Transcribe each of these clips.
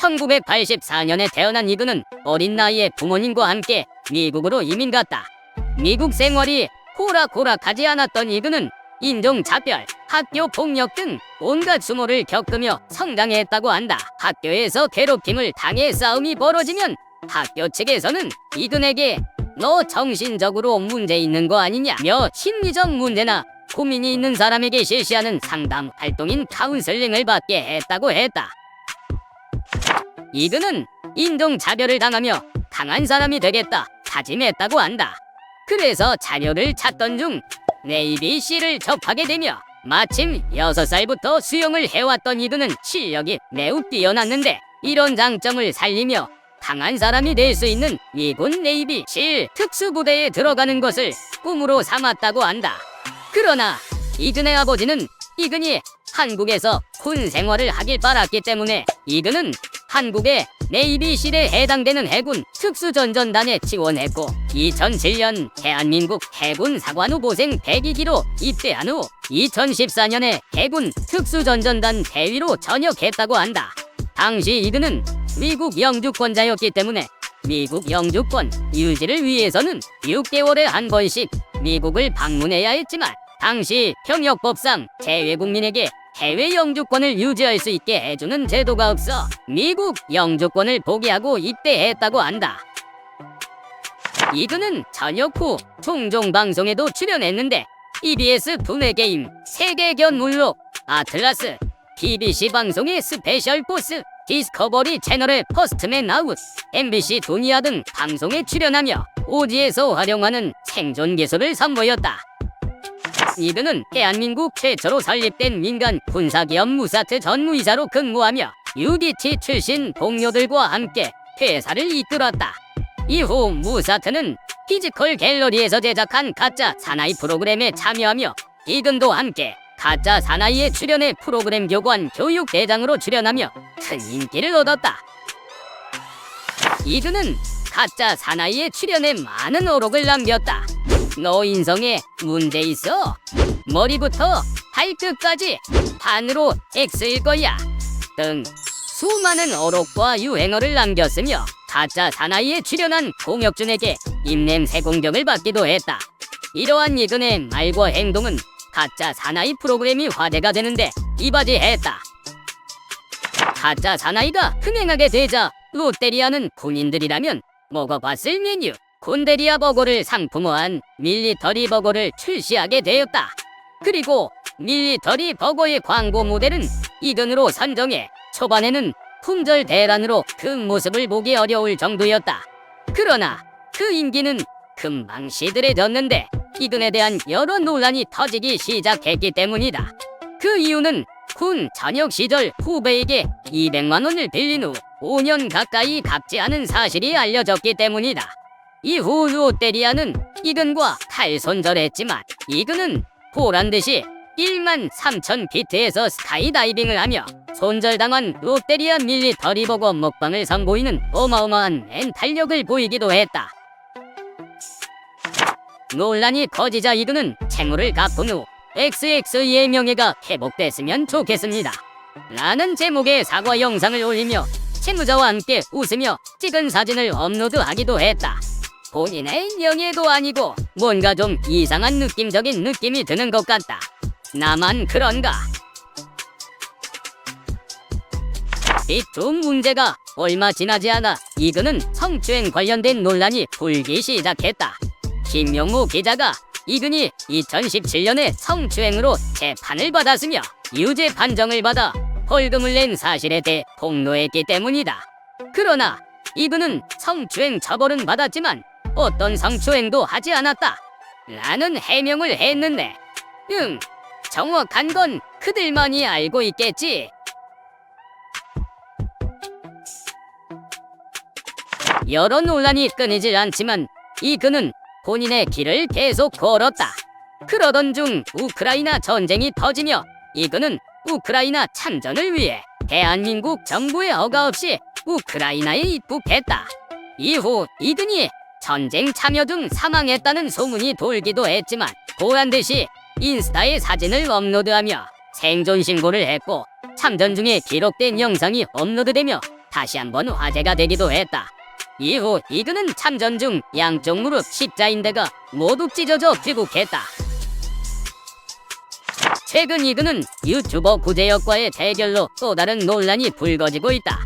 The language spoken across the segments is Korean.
1984년에 태어난 이그는 어린 나이에 부모님과 함께 미국으로 이민 갔다. 미국 생활이 호락호락하지 않았던 이그는 인종차별, 학교 폭력 등 온갖 수모를 겪으며 성장했다고 한다. 학교에서 괴롭힘을 당해 싸움이 벌어지면 학교 측에서는 이근에게 너 정신적으로 문제 있는 거 아니냐며 심리적 문제나 고민이 있는 사람에게 실시하는 상담 활동인 카운슬링을 받게 했다고 했다. 이근은 인종차별을 당하며 강한 사람이 되겠다 다짐했다고 한다. 그래서 자녀를 찾던 중 네이비씨를 접하게 되며 마침 6살부터 수영을 해왔던 이근은 실력이 매우 뛰어났는데 이런 장점을 살리며 강한 사람이 될 수 있는 미군 네이비실 특수부대에 들어가는 것을 꿈으로 삼았다고 한다. 그러나 이근의 아버지는 이근이 한국에서 군 생활을 하길 바랐기 때문에 이근은 한국의 네이비실에 해당되는 해군 특수전전단에 지원했고 2007년 대한민국 해군 사관후보생 102기로 입대한 후 2014년에 해군 특수전전단 대위로 전역했다고 한다. 당시 이근은 미국 영주권자였기 때문에 미국 영주권 유지를 위해서는 6개월에 한 번씩 미국을 방문해야 했지만 당시 병역법상 재외국민에게 해외 영주권을 유지할 수 있게 해주는 제도가 없어 미국 영주권을 포기하고 입대했다고 한다. 이근은 전역 후 종종 방송에도 출연했는데 EBS 두뇌게임, 세계견물록, 아틀라스, BBC 방송의 스페셜 포스, 디스커버리 채널의 퍼스트맨 아웃, MBC 두니아 등 방송에 출연하며 오지에서 활용하는 생존 기술을 선보였다. 이근은 대한민국 최초로 설립된 민간 군사기업 무사트 전무이사로 근무하며 UDT 출신 동료들과 함께 회사를 이끌었다. 이후 무사트는 피지컬 갤러리에서 제작한 가짜 사나이 프로그램에 참여하며 이근도 함께 가짜 사나이에 출연해 프로그램 교관 교육대장으로 출연하며 큰 인기를 얻었다. 이근은 가짜 사나이에 출연해 많은 어록을 남겼다. 너 인성에 문제 있어? 머리부터 발끝까지 반으로 X일 거야 등 수많은 어록과 유행어를 남겼으며 가짜 사나이에 출연한 공혁준에게 입냄새 공격을 받기도 했다. 이러한 이근의 말과 행동은 가짜 사나이 프로그램이 화제가 되는데 이바지했다. 가짜 사나이가 흥행하게 되자 롯데리아는 군인들이라면 먹어봤을 메뉴 곤데리아 버거를 상품화한 밀리터리 버거를 출시하게 되었다. 그리고 밀리터리 버거의 광고 모델은 이근으로 선정해 초반에는 품절 대란으로 그 모습을 보기 어려울 정도였다. 그러나 그 인기는 금방 시들해졌는데 이근에 대한 여러 논란이 터지기 시작했기 때문이다. 그 이유는 군 전역 시절 후배에게 200만 원을 빌린 후 5년 가까이 갚지 않은 사실이 알려졌기 때문이다. 이후 롯데리아는 이근과 칼손절했지만 이근은 보란듯이 13,000피트에서 스카이다이빙을 하며 손절당한 롯데리아 밀리터리 버거 먹방을 선보이는 어마어마한 멘탈력을 보이기도 했다. 논란이 커지자 이근은 채무를 갚은 후 XX의 명예가 회복됐으면 좋겠습니다 라는 제목의 사과 영상을 올리며 채무자와 함께 웃으며 찍은 사진을 업로드하기도 했다. 본인의 명예도 아니고 뭔가 좀 이상한 느낌적인 느낌이 드는 것 같다. 나만 그런가? 이 문제가 얼마 지나지 않아 이근은 성추행 관련된 논란이 불기 시작했다. 김용무 기자가 이근이 2017년에 성추행으로 재판을 받았으며 유죄 판정을 받아 벌금을 낸 사실에 대해 폭로했기 때문이다. 그러나 이근은 성추행 처벌은 받았지만 어떤 성추행도 하지 않았다 라는 해명을 했는데 정확한 건 그들만이 알고 있겠지. 여러 논란이 끊이질 않지만 이근은 본인의 길을 계속 걸었다. 그러던 중 우크라이나 전쟁이 터지며 이근은 우크라이나 참전을 위해 대한민국 정부의 허가 없이 우크라이나에 입국했다. 이후 이근이 전쟁 참여 중 사망했다는 소문이 돌기도 했지만 보란듯이 인스타에 사진을 업로드하며 생존 신고를 했고 참전 중에 기록된 영상이 업로드되며 다시 한번 화제가 되기도 했다. 이후 이그는 참전 중 양쪽 무릎 십자인대가 모두 찢어져 귀국했다. 최근 이그는 유튜버 구제혁과의 대결로 또 다른 논란이 불거지고 있다.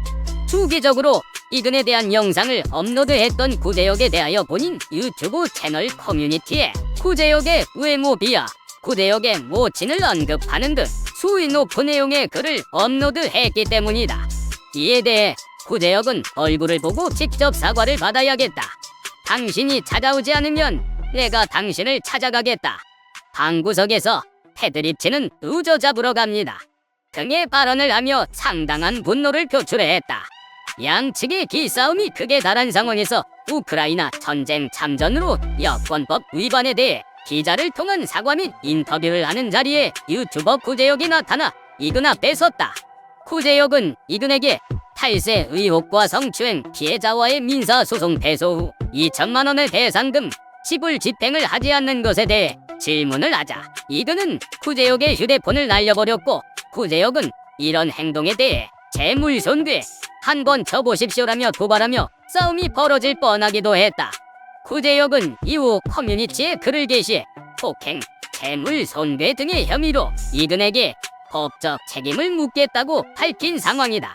주기적으로 이근에 대한 영상을 업로드했던 구제혁에 대하여 본인 유튜브 채널 커뮤니티에 구제혁의 외모 비하, 구제혁의 모친을 언급하는 등 수위 높은 내용의 글을 업로드했기 때문이다. 이에 대해 구제혁은 얼굴을 보고 직접 사과를 받아야겠다. 당신이 찾아오지 않으면 내가 당신을 찾아가겠다. 방구석에서 패드립치는 우저 잡으러 갑니다. 등의 발언을 하며 상당한 분노를 표출했다. 양측의 기싸움이 극에 달한 상황에서 우크라이나 전쟁 참전으로 여권법 위반에 대해 기자를 통한 사과 및 인터뷰를 하는 자리에 유튜버 구제혁이 나타나 이근 앞에 섰다. 구제혁은 이근에게 탈세 의혹과 성추행 피해자와의 민사소송 패소 후 2천만 원의 배상금 지불 집행을 하지 않는 것에 대해 질문을 하자 이근은 구제혁의 휴대폰을 날려버렸고, 구제혁은 이런 행동에 대해 재물손괴 한번 쳐보십시오라며 도발하며 싸움이 벌어질 뻔하기도 했다. 구제혁은 이후 커뮤니티에 글을 게시해 폭행, 재물손괴 등의 혐의로 이근에게 법적 책임을 묻겠다고 밝힌 상황이다.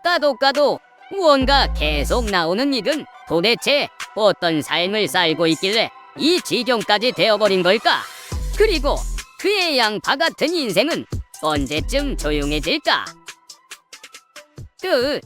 까도 무언가 계속 나오는 이근, 도대체 어떤 삶을 살고 있길래 이 지경까지 되어버린 걸까? 그리고 그의 양파 같은 인생은 언제쯤 조용해질까? 끝.